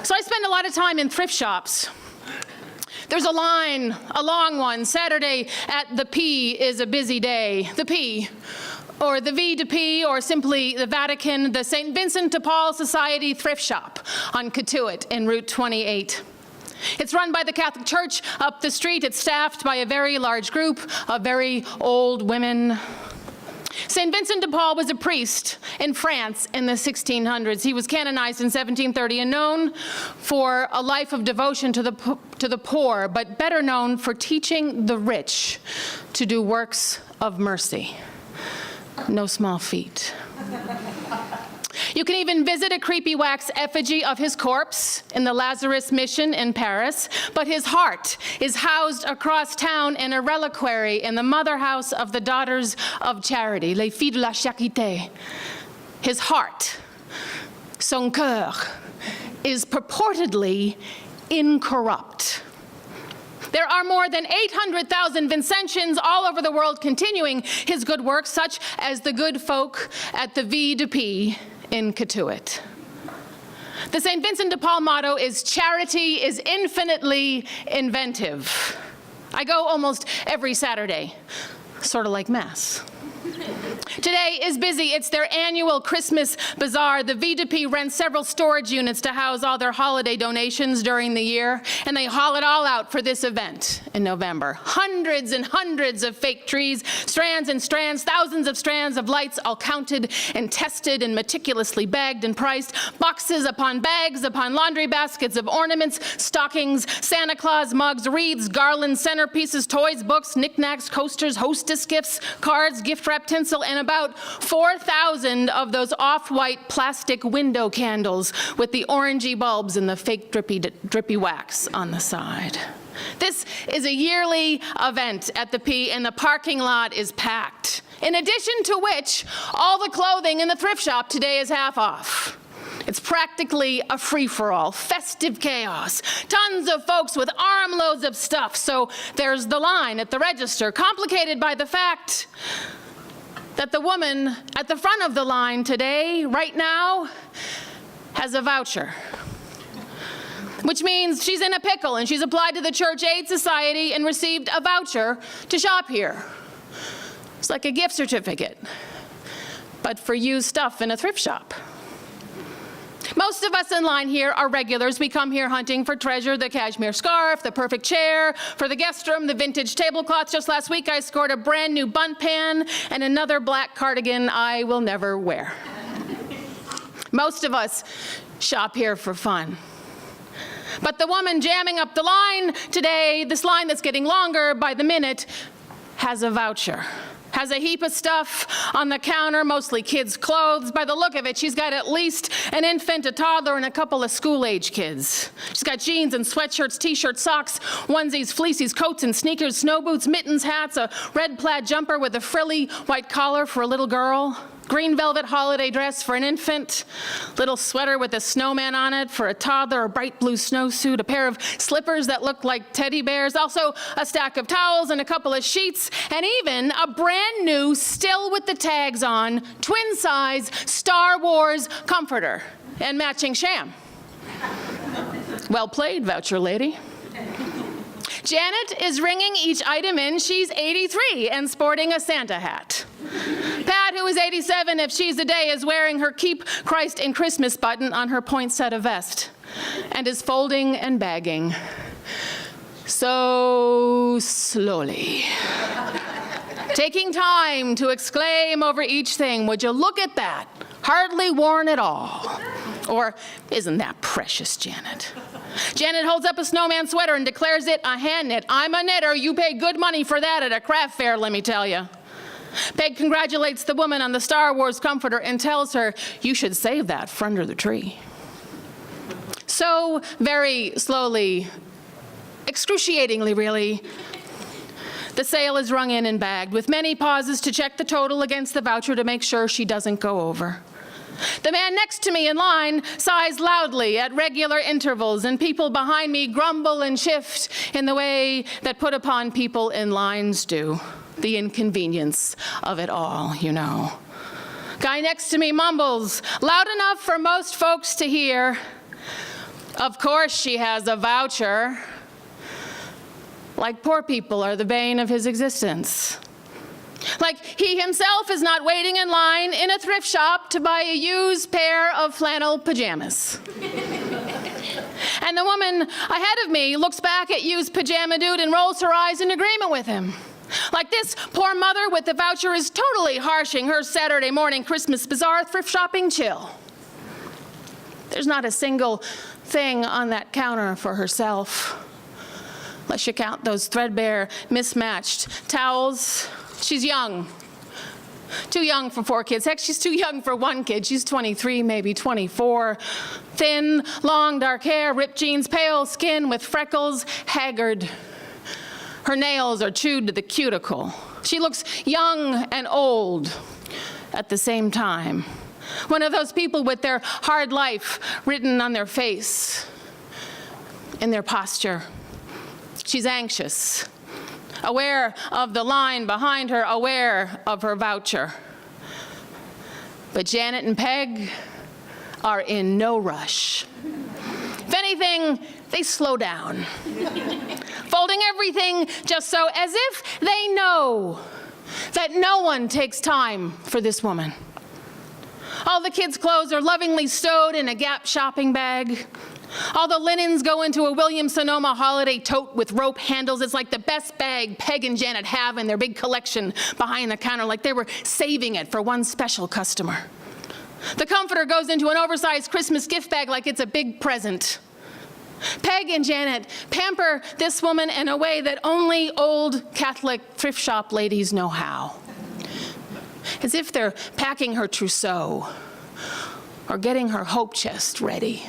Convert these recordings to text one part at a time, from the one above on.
So I spend a lot of time in thrift shops. There's a line, a long one. Saturday at the P is a busy day. The P, or the V to P, or simply the Vatican, the St. Vincent de Paul Society thrift shop on Cotuit in Route 28. It's run by the Catholic Church up the street. It's staffed by a very large group of very old women. St. Vincent de Paul was a priest in France in the 1600s. He was canonized in 1730 and known for a life of devotion to the poor, but better known for teaching the rich to do works of mercy. No small feat. You can even visit a creepy wax effigy of his corpse in the Lazarus Mission in Paris, but his heart is housed across town in a reliquary in the mother house of the Daughters of Charity, Les Filles de la Charité. His heart, son cœur, is purportedly incorrupt. There are more than 800,000 Vincentians all over the world continuing his good works, such as the good folk at the V de P in Cotuit. The St. Vincent de Paul motto is charity is infinitely inventive. I go almost every Saturday, sort of like Mass. Today is busy. It's their annual Christmas bazaar. The V2P rents several storage units to house all their holiday donations during the year, and they haul it all out for this event in November. Hundreds and hundreds of fake trees, strands and strands, thousands of strands of lights, all counted and tested and meticulously bagged and priced. Boxes upon bags upon laundry baskets of ornaments, stockings, Santa Claus mugs, wreaths, garlands, centerpieces, toys, books, knickknacks, coasters, hostess gifts, cards, gift wrap tinsel, and about 4,000 of those off-white plastic window candles with the orangey bulbs and the fake drippy wax on the side. This is a yearly event at the P, and the parking lot is packed. In addition to which, all the clothing in the thrift shop today is half off. It's practically a free-for-all, festive chaos. Tons of folks with armloads of stuff, so there's the line at the register, complicated by the fact that the woman at the front of the line today, right now, has a voucher. Which means she's in a pickle and she's applied to the Church Aid Society and received a voucher to shop here. It's like a gift certificate, but for used stuff in a thrift shop. Most of us in line here are regulars. We come here hunting for treasure, the cashmere scarf, the perfect chair, for the guest room, the vintage tablecloth. Just last week I scored a brand new bunt pan and another black cardigan I will never wear. Most of us shop here for fun. But the woman jamming up the line today, this line that's getting longer by the minute, has a voucher. Has a heap of stuff on the counter, mostly kids' clothes. By the look of it, she's got at least an infant, a toddler, and a couple of school-age kids. She's got jeans and sweatshirts, t-shirts, socks, onesies, fleecies, coats and sneakers, snow boots, mittens, hats, a red plaid jumper with a frilly white collar for a little girl, green velvet holiday dress for an infant, little sweater with a snowman on it for a toddler, a bright blue snowsuit, a pair of slippers that look like teddy bears, also a stack of towels and a couple of sheets, and even a brand new, still with the tags on, twin-size Star Wars comforter and matching sham. Well played, voucher lady. Janet is ringing each item in. She's 83 and sporting a Santa hat. Pat, who is 87 if she's a day, is wearing her Keep Christ in Christmas button on her poinsettia vest and is folding and bagging. So slowly. Taking time to exclaim over each thing, would you look at that? Hardly worn at all. Or, isn't that precious, Janet? Janet holds up a snowman sweater and declares it a hand knit. I'm a knitter. You pay good money for that at a craft fair, let me tell you. Peg congratulates the woman on the Star Wars comforter and tells her, you should save that for under the tree. So very slowly, excruciatingly really, the sale is rung in and bagged, with many pauses to check the total against the voucher to make sure she doesn't go over. The man next to me in line sighs loudly at regular intervals, and people behind me grumble and shift in the way that put upon people in lines do. The inconvenience of it all, you know. Guy next to me mumbles, loud enough for most folks to hear, Of course she has a voucher. Like poor people are the bane of his existence. Like he himself is not waiting in line in a thrift shop to buy a used pair of flannel pajamas. And the woman ahead of me looks back at used pajama dude and rolls her eyes in agreement with him. Like this poor mother with the voucher is totally harshing her Saturday morning Christmas bazaar thrift shopping chill. There's not a single thing on that counter for herself. Unless you count those threadbare, mismatched towels. She's young. Too young for 4 kids. Heck, she's too young for 1 kid. She's 23, maybe 24. Thin, long, dark hair, ripped jeans, pale skin with freckles, haggard. Her nails are chewed to the cuticle. She looks young and old at the same time. One of those people with their hard life written on their face, in their posture. She's anxious, aware of the line behind her, aware of her voucher. But Janet and Peg are in no rush. If anything, they slow down, folding everything just so, as if they know that no one takes time for this woman. All the kids' clothes are lovingly stowed in a Gap shopping bag. All the linens go into a Williams-Sonoma holiday tote with rope handles. It's like the best bag Peg and Janet have in their big collection behind the counter, like they were saving it for one special customer. The comforter goes into an oversized Christmas gift bag like it's a big present. Peg and Janet pamper this woman in a way that only old Catholic thrift shop ladies know how. As if they're packing her trousseau or getting her hope chest ready.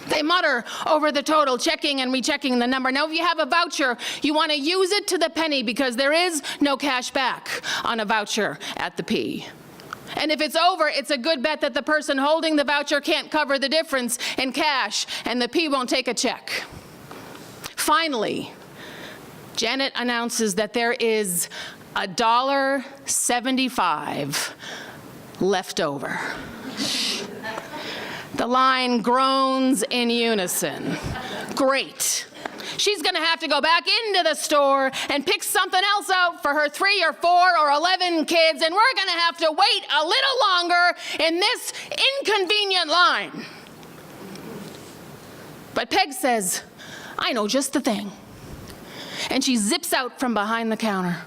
They mutter over the total, checking and rechecking the number. Now, if you have a voucher, you want to use it to the penny because there is no cash back on a voucher at the P. And if it's over, it's a good bet that the person holding the voucher can't cover the difference in cash, and the P won't take a check. Finally, Janet announces that there is $1.75 left over. The line groans in unison. Great. She's gonna have to go back into the store and pick something else out for her 3 or 4 or 11 kids, and we're gonna have to wait a little longer in this inconvenient line. But Peg says, I know just the thing. And she zips out from behind the counter.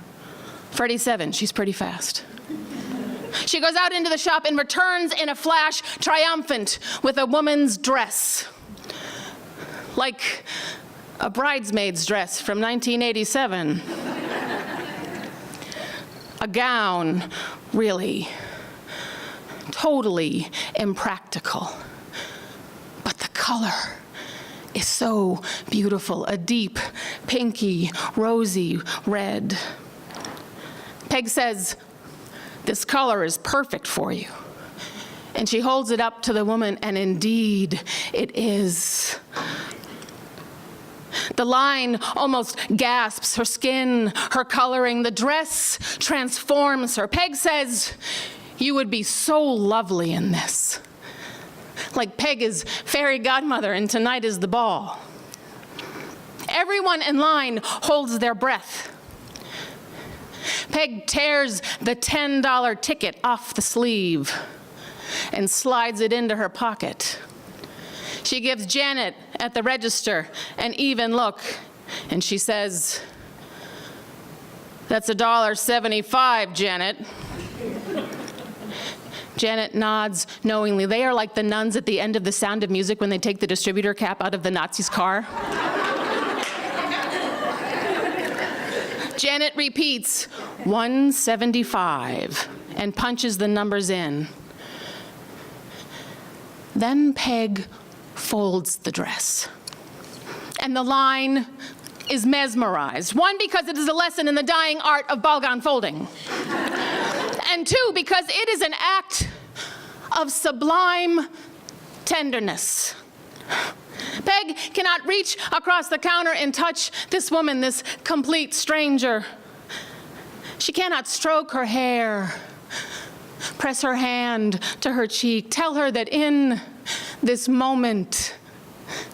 37, she's pretty fast. She goes out into the shop and returns in a flash, triumphant, with a woman's dress. Like a bridesmaid's dress from 1987. A gown, really, totally impractical. But the color is so beautiful, a deep, pinky, rosy red. Peg says, this color is perfect for you. And she holds it up to the woman, and indeed it is. The line almost gasps, her skin, her coloring, the dress transforms her. Peg says, you would be so lovely in this. Like Peg is fairy godmother and tonight is the ball. Everyone in line holds their breath. Peg tears the $10 ticket off the sleeve and slides it into her pocket. She gives Janet at the register an even look, and she says, that's $1.75, Janet. Janet nods knowingly. They are like the nuns at the end of The Sound of Music when they take the distributor cap out of the Nazi's car. Janet repeats, $1.75, and punches the numbers in. Then Peg folds the dress. And the line is mesmerized. 1, because it is a lesson in the dying art of ball gown folding. And 2, because it is an act of sublime tenderness. Peg cannot reach across the counter and touch this woman, this complete stranger. She cannot stroke her hair, press her hand to her cheek, tell her that in this moment,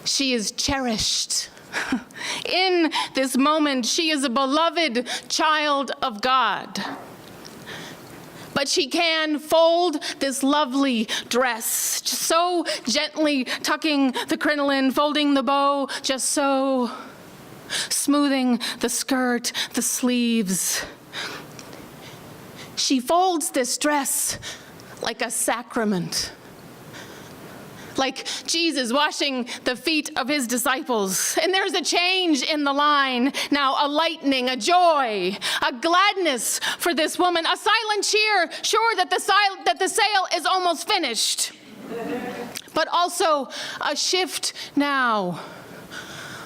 she is cherished. In this moment, she is a beloved child of God. But she can fold this lovely dress, just so gently tucking the crinoline, folding the bow, just so, smoothing the skirt, the sleeves. She folds this dress like a sacrament, like Jesus washing the feet of his disciples. And there's a change in the line now, a lightening, a joy, a gladness for this woman, a silent cheer, sure that the sale is almost finished. But also a shift now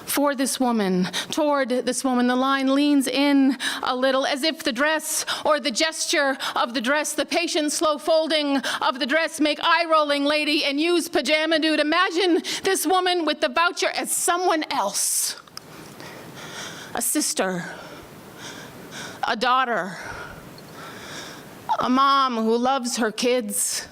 for this woman, toward this woman. The line leans in a little, as if the dress or the gesture of the dress, the patient slow folding of the dress, make eye-rolling lady and use pajama dude. Imagine this woman with the voucher as someone else. A sister, a daughter, a mom who loves her kids.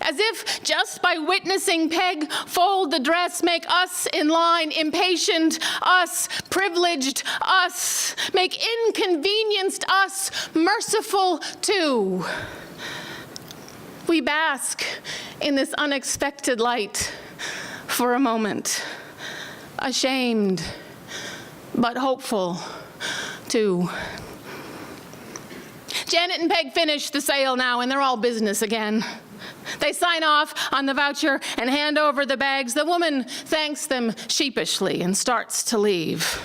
As if just by witnessing Peg fold the dress, make us in line impatient, us privileged, us make inconvenienced us merciful too. We bask in this unexpected light for a moment, ashamed but hopeful too. Janet and Peg finish the sale now, and they're all business again. They sign off on the voucher and hand over the bags. The woman thanks them sheepishly and starts to leave.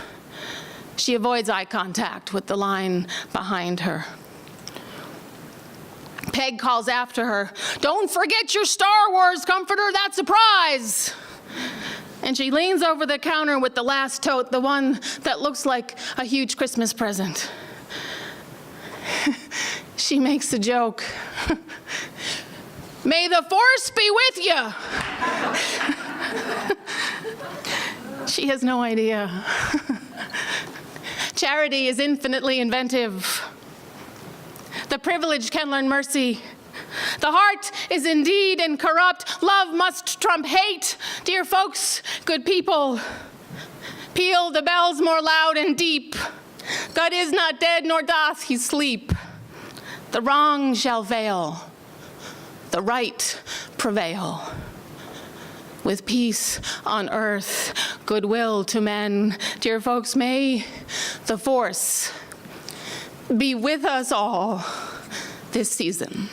She avoids eye contact with the line behind her. Peg calls after her, "Don't forget your Star Wars comforter, that's a prize." And she leans over the counter with the last tote, the one that looks like a huge Christmas present. She makes a joke. "May the force be with you." She has no idea. Charity is infinitely inventive. The privileged can learn mercy. The heart is indeed incorrupt. Love must trump hate. Dear folks, good people, peal the bells more loud and deep. God is not dead, nor doth he sleep. The wrong shall veil, the right prevail. With peace on earth, goodwill to men. Dear folks, may the force be with us all this season.